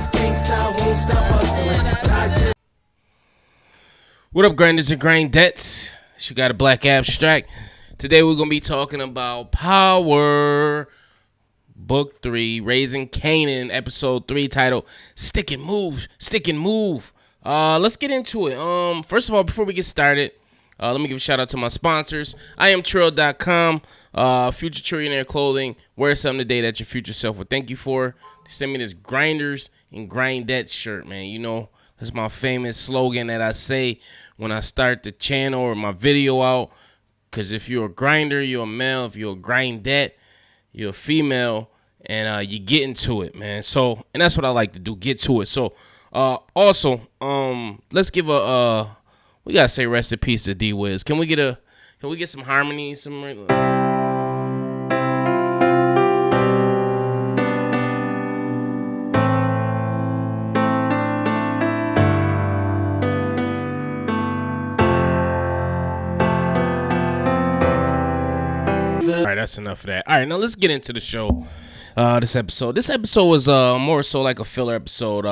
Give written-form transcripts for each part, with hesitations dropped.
just can't stop, won't stop hustling. But I just What up, grinders and grindettes? You got a black abstract. Today we're gonna be talking about Power Book 3, Raising Kanan, Episode 3, titled Stick and Move, Stick and Move. Let's get into it. First of all, before we get started, let me give a shout out to my sponsors. I am Trill.com, Future Trillionaire Clothing. Wear something today that your future self would thank you for. Send me this Grinders and Grindettes shirt, man. You know, that's my famous slogan that I say when I start the channel or my video out. Because if you're a grinder, you're a male. If you're a grindette, you're a female. And you get into it, man. So, and that's what I like to do, get to it. So, also, let's give we gotta say rest in peace to D-Wiz. Can we get some harmony, All right, that's enough of that. All right, now let's get into the show. This episode was more so like a filler episode,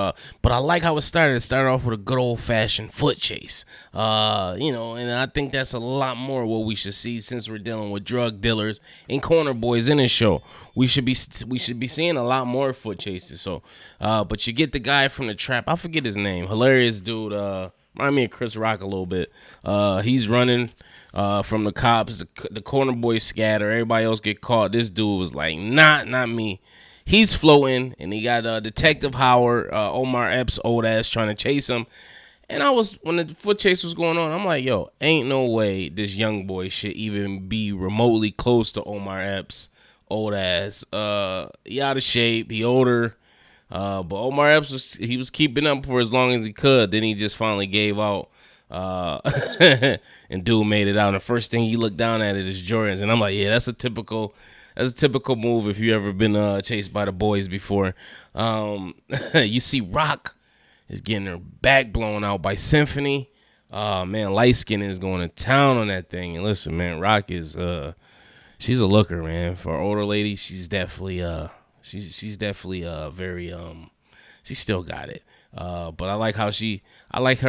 but I like how it started. It started off with a good old-fashioned foot chase, and I think that's a lot more what we should see since we're dealing with drug dealers and corner boys in this show. We should be seeing a lot more foot chases. So, but you get the guy from the trap. I forget his name. Hilarious dude. Remind me of Chris Rock a little bit. He's running from the cops. The corner boys scatter. Everybody else get caught. This dude was like, not me. He's floating, and he got Detective Howard, Omar Epps' old ass, trying to chase him. And when the foot chase was going on, I'm like, yo, ain't no way this young boy should even be remotely close to Omar Epps' old ass. He out of shape. He older. But Omar Epps was keeping up for as long as he could. Then he just finally gave out. And dude made it out. And the first thing he looked down at is Jordans. And I'm like, yeah, that's a typical move if you ever been chased by the boys before. You see Rock is getting her back blown out by Symphony. Man, light skin is going to town on that thing. And listen, man, Rock is she's a looker, man. For an older lady, she's definitely She's definitely very she still got it. But I like her.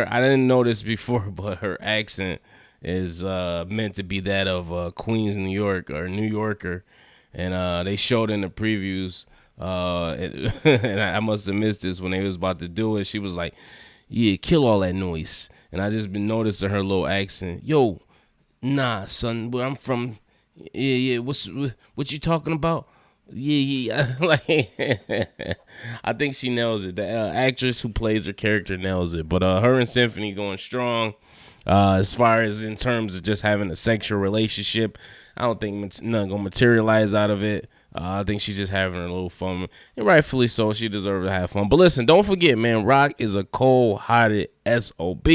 I didn't know this before, but her accent is meant to be that of Queens, New York, or New Yorker. And they showed in the previews, and I must have missed this when they was about to do it. She was like, yeah, kill all that noise. And I just been noticing her little accent. Yo, nah, son, where I'm from, yeah, what you talking about? Yeah. Like, I think she nails it. The actress who plays her character nails it. But her and Symphony going strong. As far as in terms of just having a sexual relationship, I don't think nothing gonna materialize out of it. I think she's just having a little fun, and rightfully so. She deserves to have fun. But listen, don't forget, man, Rock is a cold-hearted SOB.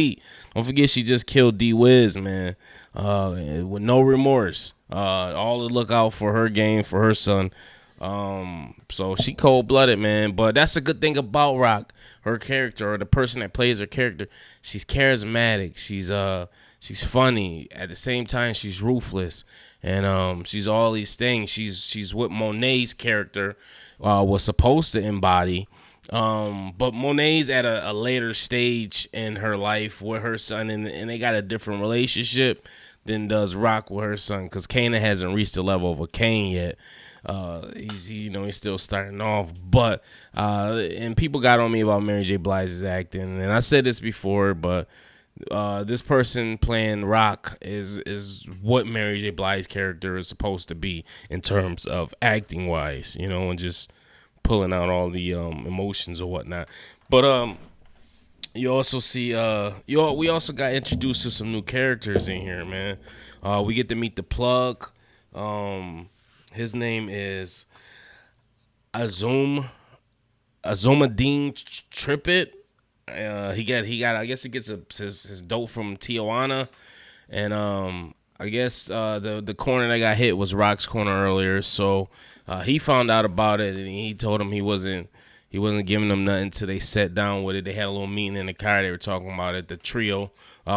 Don't forget she just killed D-Wiz, man, with no remorse. All to look out for her game, for her son. So she cold-blooded, man. But that's a good thing about Rock, her character, or the person that plays her character. She's charismatic. She's funny. At the same time, she's ruthless, and she's all these things. She's what Monet's character was supposed to embody. But Monet's at a later stage in her life with her son, and they got a different relationship than does Rock with her son, because Kanan hasn't reached the level of a Kane yet. He's still starting off, but and people got on me about Mary J. Blige's acting, and I said this before, but this person playing Rock is what Mary J. Blige's character is supposed to be in terms of acting wise, and just pulling out all the emotions or whatnot. But you also see we also got introduced to some new characters in here, man. We get to meet the plug. His name is Azumadine Trippett. He got. I guess he gets his dope from Tijuana, and I guess the corner that got hit was Rock's corner earlier. So he found out about it, and he told him he wasn't giving them nothing until they sat down with it. They had a little meeting in the car. They were talking about it. The trio,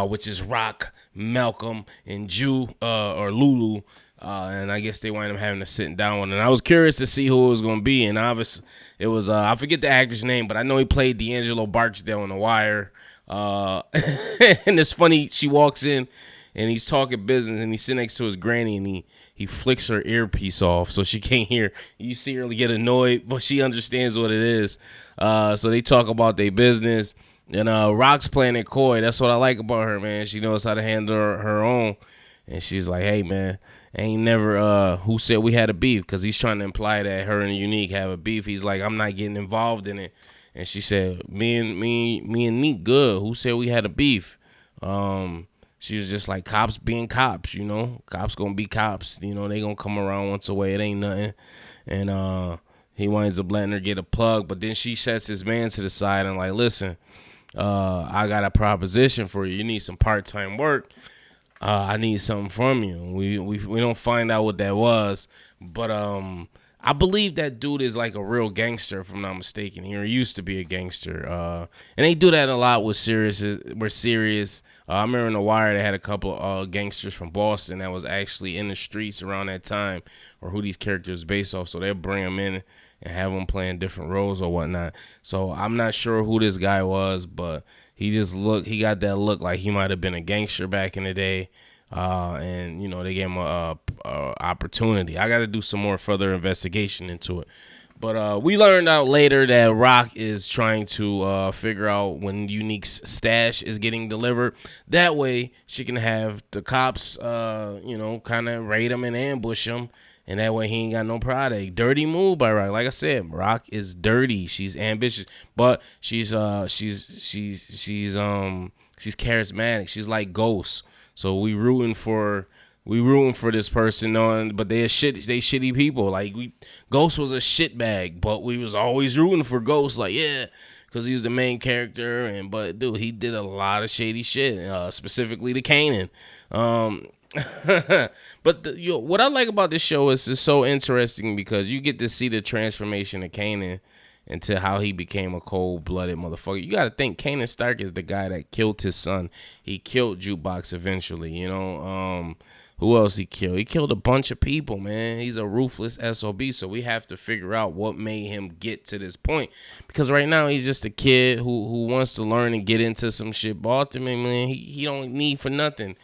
which is Rock, Malcolm, and Jew or Lulu. And I guess they wind up having to sit down with him. And I was curious to see who it was going to be. And obviously, it was, I forget the actor's name, but I know he played D'Angelo Barksdale in The Wire. And it's funny, she walks in and he's talking business and he's sitting next to his granny and he flicks her earpiece off so she can't hear. You see her get annoyed, but she understands what it is. So they talk about their business. And Rock's playing it coy. That's what I like about her, man. She knows how to handle her own. And she's like, hey, man, ain't never who said we had a beef, because he's trying to imply that her and Unique have a beef. He's like, I'm not getting involved in it. And she said, me and Neek good. Who said we had a beef? She was just like, cops being cops, you know. Cops gonna be cops. You know, they gonna come around once a way. It ain't nothing. And he winds up letting her get a plug. But then she sets his man to the side and like, listen, I got a proposition for you. You need some part-time work. I need something from you. We don't find out what that was, but I believe that dude is like a real gangster, if I'm not mistaken. He used to be a gangster, and they do that a lot with serious. I remember in The Wire they had a couple of gangsters from Boston that was actually in the streets around that time, or who these characters based off. So they'll bring them in and have them playing different roles or whatnot. So I'm not sure who this guy was, but he got that look like he might have been a gangster back in the day. And you know, they gave him a opportunity. I got to do some more further investigation into it. But we learned out later that Rock is trying to figure out when Unique's stash is getting delivered. That way she can have the cops, kind of raid him and ambush him. And that way he ain't got no product. Dirty move by Rock. Like I said, Rock is dirty. She's ambitious, but she's charismatic. She's like Ghost. So we rooting for this person, but they shitty people. Like Ghost was a shitbag, but we was always rooting for Ghost. Like, yeah, because he was the main character, but dude, he did a lot of shady shit, specifically to Kanan. But what I like about this show is it's so interesting because you get to see the transformation of Kanan into how he became a cold-blooded motherfucker. You got to think Kanan Stark is the guy that killed his son. He killed Jukebox eventually, you know. Who else he killed? He killed a bunch of people, man. He's a ruthless SOB, so we have to figure out what made him get to this point. Because right now he's just a kid who wants to learn and get into some shit. But ultimately, man, he don't need for nothing.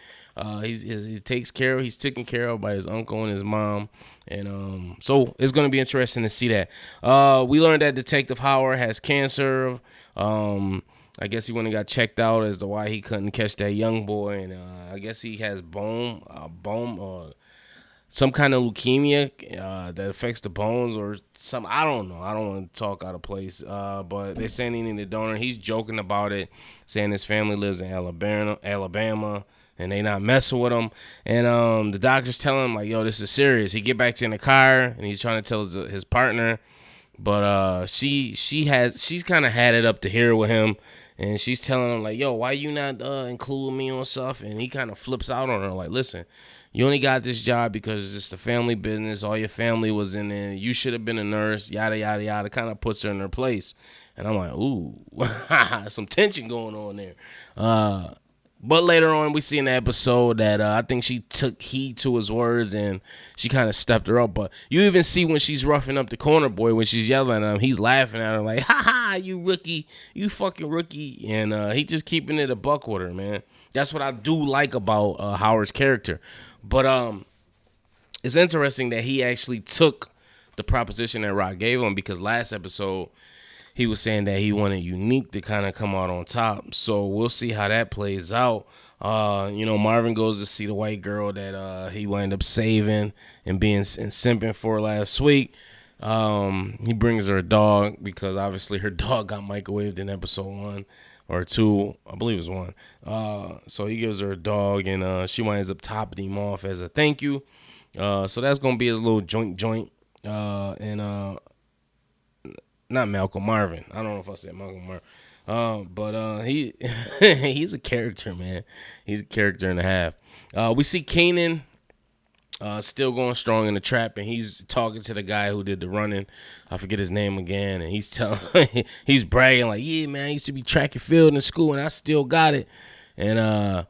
He's taken care of by his uncle and his mom. And so it's going to be interesting to see that. We learned that Detective Howard has cancer. I guess he went and got checked out as to why he couldn't catch that young boy. And I guess he has some kind of leukemia that affects the bones or some. I don't know. I don't want to talk out of place. But they're saying he needed a donor. He's joking about it, saying his family lives in Alabama. And they not messing with him. And the doctor's telling him, like, yo, this is serious. He get back in the car, and he's trying to tell his partner. But she's kind of had it up to here with him. And she's telling him, like, yo, why you not including me on stuff? And he kind of flips out on her, like, listen, you only got this job because it's the family business. All your family was in there. You should have been a nurse, yada, yada, yada. Kind of puts her in her place. And I'm like, ooh, some tension going on there. But later on, we see in the episode that I think she took heed to his words and she kind of stepped her up. But you even see when she's roughing up the corner boy, when she's yelling at him, he's laughing at her like, ha ha, you rookie, you fucking rookie. And he just keeping it a buck with her, man. That's what I do like about Howard's character. But it's interesting that he actually took the proposition that Rock gave him, because last episode, he was saying that he wanted Unique to kind of come out on top. So we'll see how that plays out. Marvin goes to see the white girl that he wound up saving and being and simping for last week. He brings her a dog because obviously her dog got microwaved in episode 1 or 2. I believe it was 1. So he gives her a dog, and she winds up topping him off as a thank you. So that's going to be his little joint. Not Malcolm, Marvin. I don't know if I said Malcolm Marvin. But he's a character, man. He's a character and a half. We see Kanan still going strong in the trap, and he's talking to the guy who did the running. I forget his name again, and he's bragging like, yeah, man, I used to be track and field in school, and I still got it. And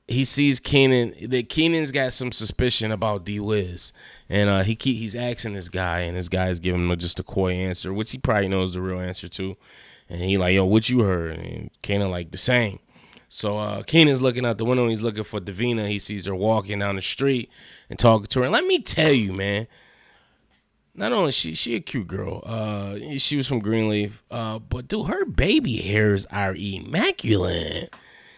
he sees Kanan. That Kanan's got some suspicion about D Wiz, and he's asking this guy, and this guy's giving him just a coy answer, which he probably knows the real answer to. And he like, yo, what you heard? And Kanan like the same. So Kanan's looking out the window. And he's looking for Davina. He sees her walking down the street and talking to her. And let me tell you, man. Not only she a cute girl. She was from Greenleaf. But dude, her baby hairs are immaculate.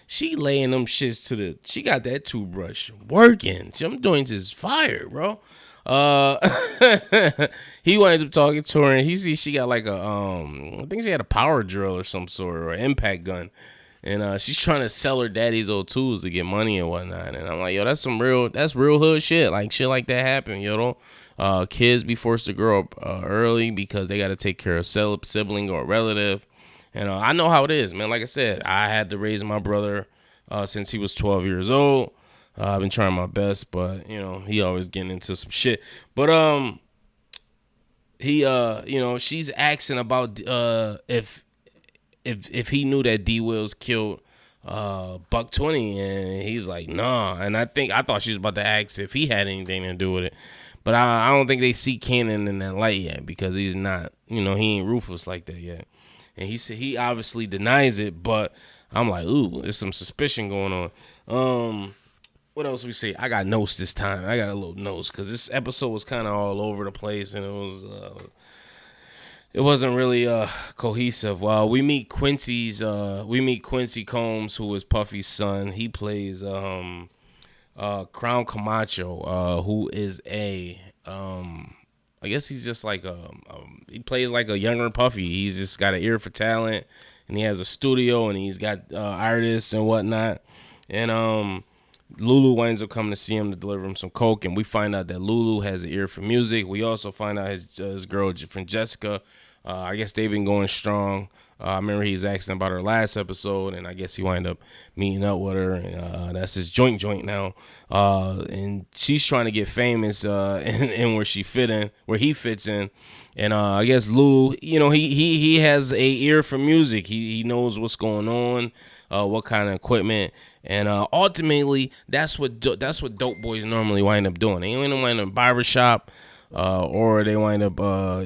She laying them shits to the. She got that toothbrush working. I'm doing just fire, bro. He winds up talking to her, and he sees she got like a I think she had a power drill or some sort, or an impact gun, and she's trying to sell her daddy's old tools to get money and whatnot. And I'm like, yo, that's real hood shit. Like shit like that happen, yo. Kids be forced to grow up early because they got to take care of sibling or relative. And I know how it is, man. Like I said, I had to raise my brother since he was 12 years old. I've been trying my best, but he always getting into some shit. But she's asking about if he knew that D Wills killed Buck 20, and he's like, nah. And I thought she was about to ask if he had anything to do with it, but I don't think they see Kanan in that light yet because he's not, he ain't ruthless like that yet. And he said he obviously denies it, but I'm like, ooh, there's some suspicion going on. What else we say? I got notes this time. I got a little notes because this episode was kind of all over the place, and it wasn't really cohesive. Well, we meet Quincy Combs, who is Puffy's son. He plays Crown Camacho, who is I guess he's just like he plays like a younger Puffy. He's just got an ear for talent, and he has a studio, and he's got artists and whatnot. And Lulu winds up coming to see him to deliver him some coke, and we find out that Lulu has an ear for music. We also find out his girl friend Jessica. I guess they've been going strong. I remember he's asking about her last episode, and I guess he wound up meeting up with her, and that's his joint now. And she's trying to get famous in where he fits in. And I guess Lou, he has a ear for music. He knows what's going on, what kind of equipment, and ultimately that's what dope boys normally wind up doing. They wind up barbershop. Or they wind up,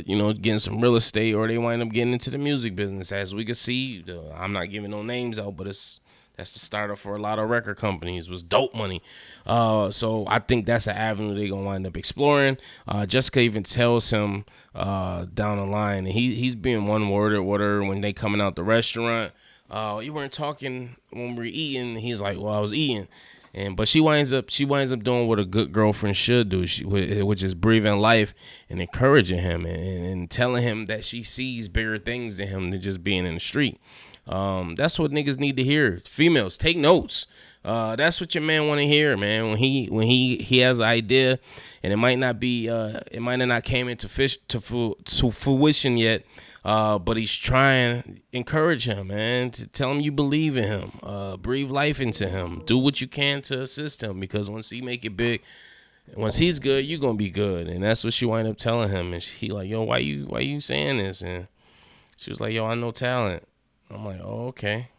getting some real estate, or they wind up getting into the music business. As we can see, I'm not giving no names out, but that's the starter for a lot of record companies was dope money. So I think that's an avenue they're gonna wind up exploring. Jessica even tells him down the line, and he's being one-worded with her when they coming out the restaurant. You weren't talking when we were eating. He's like, well, I was eating. But she winds up doing what a good girlfriend should do, which is breathing life and encouraging him and telling him that she sees bigger things than him than just being in the street. That's what niggas need to hear. Females, take notes. That's what your man want to hear, man. When he has an idea, and it might not came into fruition yet. But he's trying to encourage him, man, to tell him you believe in him, breathe life into him, do what you can to assist him, because once he make it big, once he's good, you're going to be good. And that's what she wind up telling him. And he like, yo, why you saying this? And she was like, yo, I know talent. I'm like, oh, okay.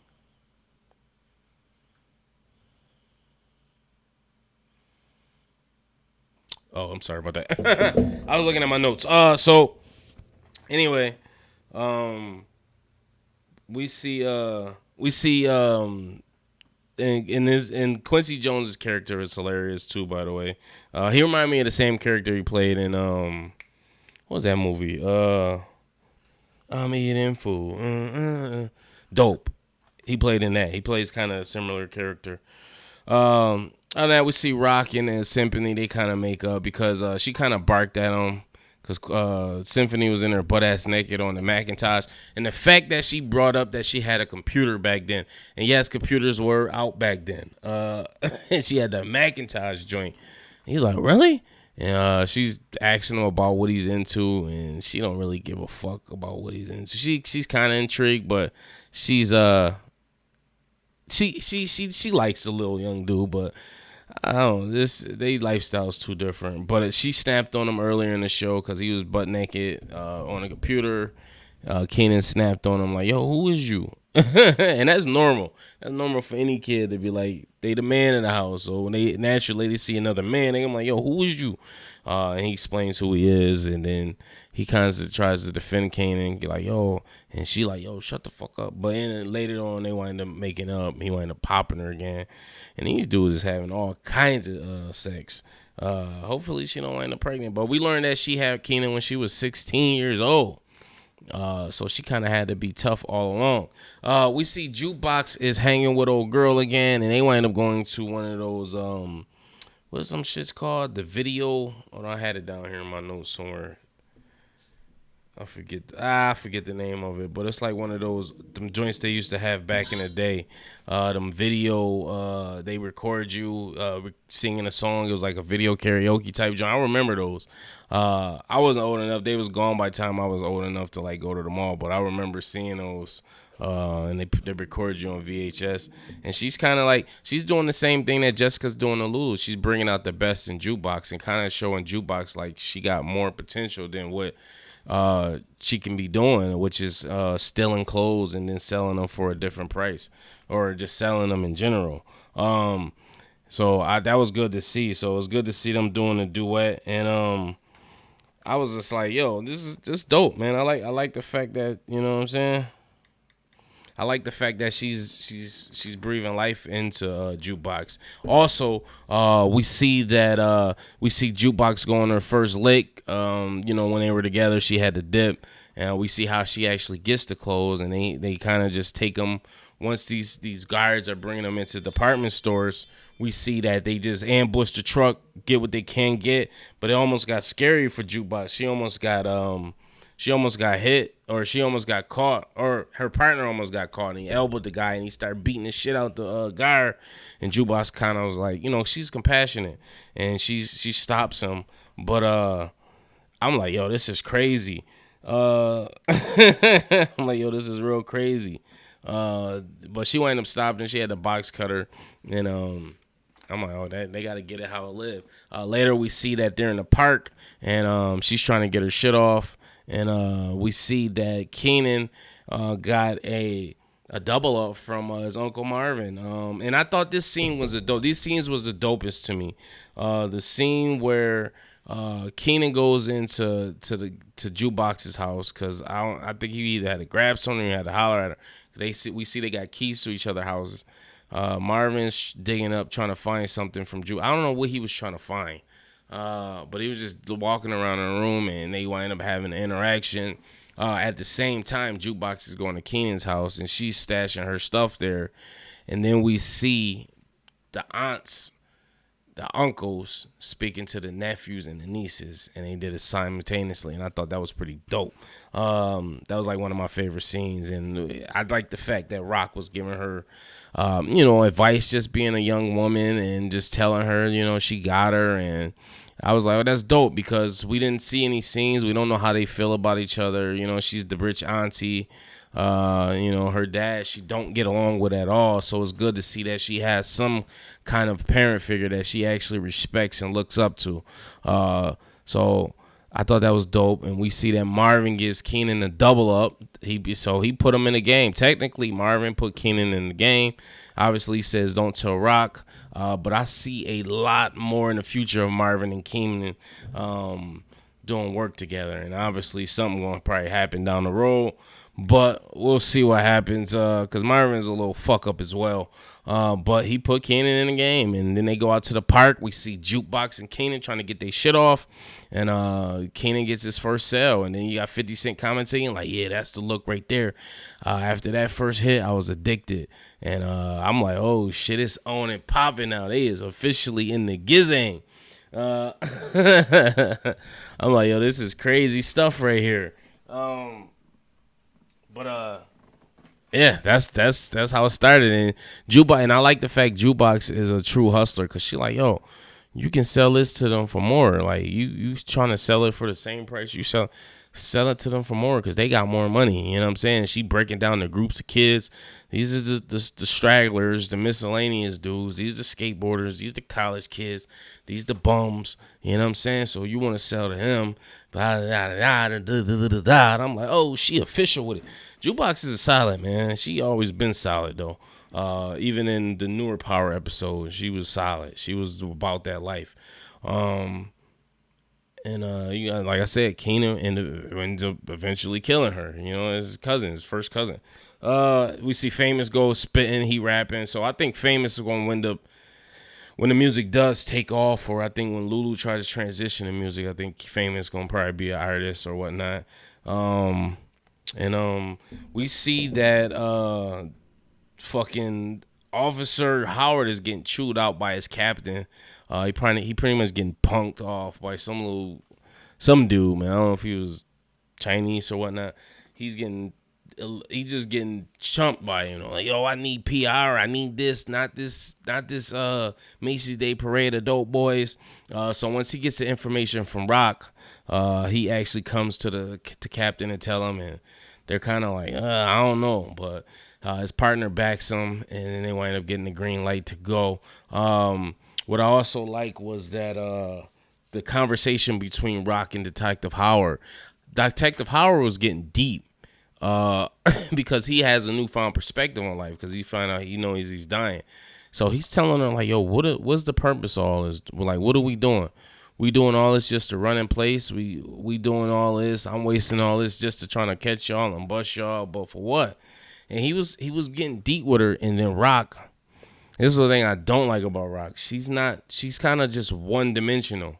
Oh, I'm sorry about that. I was looking at my notes. So anyway, we see in Quincy Jones's character is hilarious too, by the way. He reminded me of the same character he played in what was that movie? I'm eating food. Dope. He played in that. He plays kind of a similar character. Other than that, we see Rockin' and Symphony. They kind of make up because she kind of barked at him because Symphony was in her butt ass naked on the Macintosh. And the fact that she brought up that she had a computer back then, and yes, computers were out back then. And she had the Macintosh joint. And he's like, really? And she's asking him about what he's into, and she don't really give a fuck about what he's into. She's kind of intrigued, but she's she likes the little young dude, but I don't know, they lifestyles too different. But she snapped on him earlier in the show because he was butt naked on a computer. Kanan snapped on him like, yo, who is you? And that's normal. That's normal for any kid to be like, they the man in the house. So when they see another man, they gonna be like, yo, who is you? And he explains who he is, and then he kind of tries to defend Kanan, get like, yo, and she like, yo, shut the fuck up. But then later on, they wind up making up. He wind up popping her again, and these dudes is having all kinds of sex. Hopefully she don't wind up pregnant. But we learned that she had Kanan when she was 16 years old. So she kind of had to be tough all along. We see Jukebox is hanging with old girl again, and they wind up going to one of those what's some shit's called? The video. Oh, I had it down here in my notes somewhere. I forget the name of it, but it's like one of those them joints they used to have back in the day. Them video, they record you singing a song. It was like a video karaoke type joint. I remember those. I wasn't old enough. They was gone by the time I was old enough to like go to the mall, but I remember seeing those. And they record you on VHS, and she's kind of like she's doing the same thing that Jessica's doing to Lulu. She's bringing out the best in Jukebox and kind of showing Jukebox like she got more potential than what she can be doing, which is stealing clothes and then selling them for a different price, or just selling them in general. So that was good to see. So it was good to see them doing a duet, and I was just like, yo, this is dope, man. I like the fact that, you know what I'm saying. I like the fact that she's breathing life into Jukebox. Also, we see Jukebox go on her first lick. When they were together, she had the dip, and we see how she actually gets the clothes, and they kind of just take them. Once these guards are bringing them into department stores, we see that they just ambush the truck, get what they can get, but it almost got scary for Jukebox. She almost got hit, or she almost got caught, or her partner almost got caught, and he elbowed the guy, and he started beating the shit out the guy. And Jukebox kind of was like, she's compassionate, and she stops him. But I'm like, yo, this is crazy. I'm like, yo, this is real crazy. But she wound up stopping. She had the box cutter, and I'm like, oh, they got to get it how it live. Later, we see that they're in the park, and she's trying to get her shit off. And we see that Kanan got a double up from his Uncle Marvin. And I thought this scene was these scenes was the dopest to me. The scene where Kanan goes into Jukebox's house, because I think he either had to grab something or he had to holler at her. We see they got keys to each other's houses. Marvin's digging up, trying to find something from Juke. I don't know what he was trying to find. But he was just walking around in the room, and they wind up having an interaction. At the same time, Jukebox is going to Kenan's house, and she's stashing her stuff there. And then we see the aunts, the uncles, speaking to the nephews and the nieces, and they did it simultaneously, and I thought that was pretty dope. That was like one of my favorite scenes, and I like the fact that Rock was giving her advice, just being a young woman and just telling her, she got her. And I was like, oh, that's dope, because we didn't see any scenes. We don't know how they feel about each other. She's the rich auntie. Her dad, she don't get along with at all. So it's good to see that she has some kind of parent figure that she actually respects and looks up to. So I thought that was dope. And we see that Marvin gives Kanan a double up. He put him in the game. Technically, Marvin put Kanan in the game. Obviously, he says don't tell Rock. But I see a lot more in the future of Marvin and Kanan doing work together. And obviously, something going to probably happen down the road. But we'll see what happens, because Marvin's a little fuck up as well. But he put Kanan in the game, and then they go out to the park. We see Jukebox and Kanan trying to get their shit off, and Kanan gets his first sale. And then you got 50 Cent commentating like, yeah, that's the look right there. After that first hit, I was addicted. And I'm like, oh, shit, it's on and popping now. They is officially in the gizang. I'm like, yo, this is crazy stuff right here. But yeah, that's how it started. And I like the fact Jukebox is a true hustler, because she like, yo, you can sell this to them for more. Like you trying to sell it for the same price you sell it to them for more because they got more money. You know what I'm saying? She breaking down the groups of kids. These are the stragglers, the miscellaneous dudes. These are the skateboarders. These are the college kids. These are the bums. You know what I'm saying? So you want to sell to him. I'm like, oh, she official with it. Jukebox is solid, man. She always been solid though. Even in the newer Power episode, she was solid. She was about that life. And you got, like I said, Kanan ends up eventually killing her. You know, his cousin, his first cousin. We see Famous go spitting, he rapping. So I think Famous is going to end up, when the music does take off, or I think when Lulu tries to transition to music, I think Famous going to probably be an artist or whatnot. We see that fucking Officer Howard is getting chewed out by his captain. He pretty much getting punked off by some dude, man. I don't know if he was Chinese or whatnot. He's just getting chumped by, like, yo, I need PR, I need this, not this Macy's Day Parade of Dope Boys. So once he gets the information from Rock, he actually comes to Captain and tell him, and they're kind of like, I don't know, but his partner backs him, and then they wind up getting the green light to go. What I also like was that the conversation between Rock and Detective Howard. Detective Howard was getting deep because he has a newfound perspective on life because he found out he's dying. So he's telling her, like, yo, what's the purpose of all this? Like, what are we doing? We doing all this just to run in place? We doing all this? I'm wasting all this just to try to catch y'all and bust y'all, but for what? And he was getting deep with her, and then Rock. This is the thing I don't like about Rock. She's kind of just one-dimensional.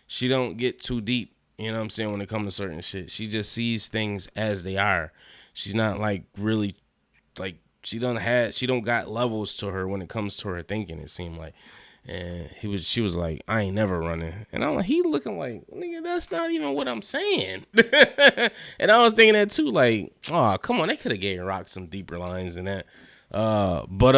She don't get too deep, you know what I'm saying, when it comes to certain shit. She just sees things as they are. She's not like really like she don't got levels to her when it comes to her thinking, it seemed like. And she was like, I ain't never running. And I'm like, he looking like, nigga, that's not even what I'm saying. And I was thinking that too, like, oh, come on, they could have gave Rock some deeper lines than that. But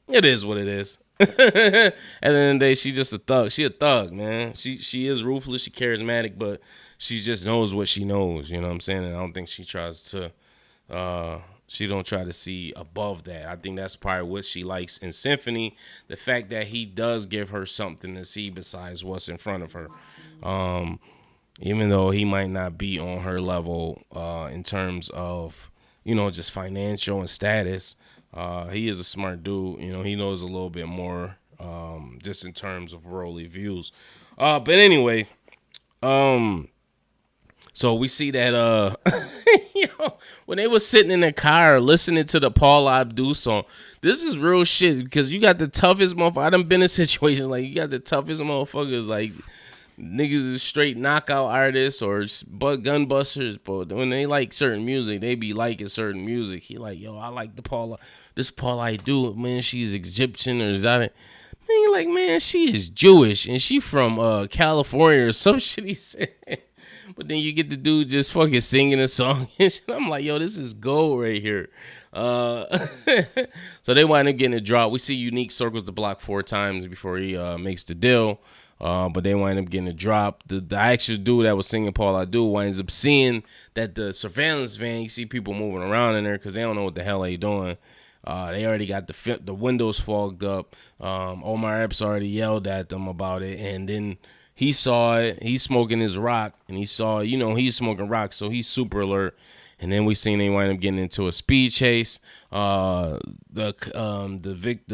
it is what it is. At the end of the day, she's just a thug. She a thug, man. She is ruthless, she charismatic, but she just knows what she knows, you know what I'm saying? And I don't think she tries to she don't try to see above that. I think that's probably what she likes in Symphony, the fact that he does give her something to see besides what's in front of her. Even though he might not be on her level in terms of, just financial and status, he is a smart dude. He knows a little bit more just in terms of worldly views. But anyway, so we see that when they was sitting in the car listening to the Paul Abdul song, this is real shit because you got the toughest motherfuckers. I done been in situations like you got the toughest motherfuckers, like niggas is straight knockout artists or gun busters, but when they like certain music, they be liking certain music. He like, yo, I like this Paul Abdul, man, she's Egyptian or exotic. Man, you like, man, she is Jewish and she from California or some shit he said. But then you get the dude just fucking singing a song and shit. I'm like, yo, this is gold right here. So they wind up getting a drop. We see Unique circles the block 4 times before he makes the deal. But they wind up getting a drop. The actual dude that was singing Paul Abdul winds up seeing that the surveillance van, you see people moving around in there because they don't know what the hell they doing. They already got the windows fogged up. Omar Epps already yelled at them about it. And then he saw it. He's smoking his rock. And he saw, he's smoking rock. So he's super alert. And then we seen they wind up getting into a speed chase. The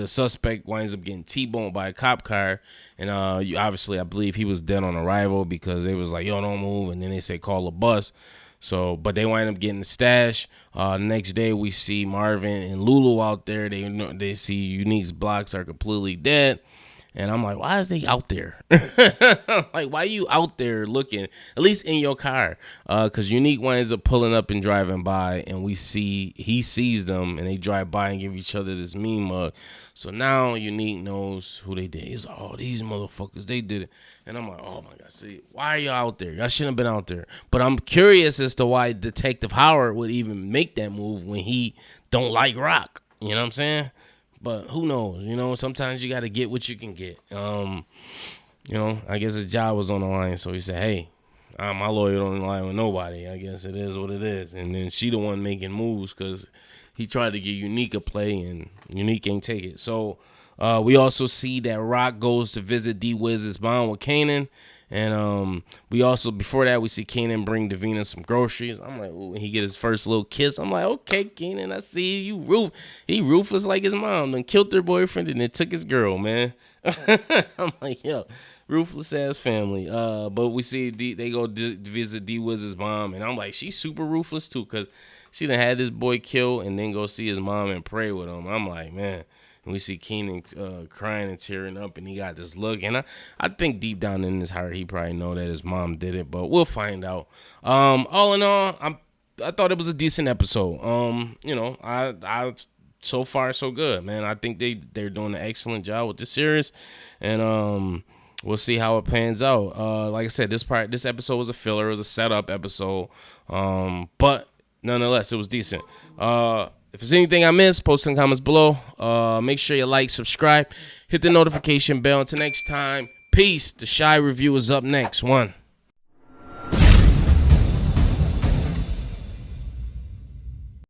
suspect winds up getting T-boned by a cop car. And obviously, I believe he was dead on arrival because they was like, yo, don't move. And then they say, call a bus. So, but they wind up getting the stash. The next day, we see Marvin and Lulu out there. They see Unique's blocks are completely dead. And I'm like, why is they out there? Like, why are you out there looking, at least in your car? Because Unique winds up pulling up and driving by, and he sees them, and they drive by and give each other this mean mug. So now Unique knows who they did. He's like, oh, these motherfuckers, they did it. And I'm like, oh my God, see, why are y'all out there? Y'all shouldn't have been out there. But I'm curious as to why Detective Howard would even make that move when he don't like rock. You know what I'm saying? But who knows? Sometimes you got to get what you can get. I guess his job was on the line, so he said, "Hey, my lawyer don't lie with nobody. I guess it is what it is." And then she the one making moves because he tried to get Unique a play, and Unique ain't take it. So we also see that Rock goes to visit D-Wiz's mom with Kanan. And we also, before that, we see Kanan bring Davina some groceries. I'm like, ooh, and he get his first little kiss. I'm like, okay, Kanan, I see you. He ruthless like his mom. Then killed their boyfriend and then took his girl, man. I'm like, yo, ruthless ass family. But we see they go visit D-Wiz's mom, and I'm like, she's super ruthless too, because she done had this boy killed and then go see his mom and pray with him. I'm like, man. And we see Kanan crying and tearing up, and he got this look. And I think deep down in his heart, he probably know that his mom did it, but we'll find out. All in all, I thought it was a decent episode. I so far so good, man. I think they're doing an excellent job with the series, and we'll see how it pans out. Like I said, this episode was a filler. It was a setup episode, but nonetheless, it was decent. If there's anything I missed, post in the comments below. Make sure you like, subscribe, hit the notification bell. Until next time, peace. The Shy Review is up next. 1.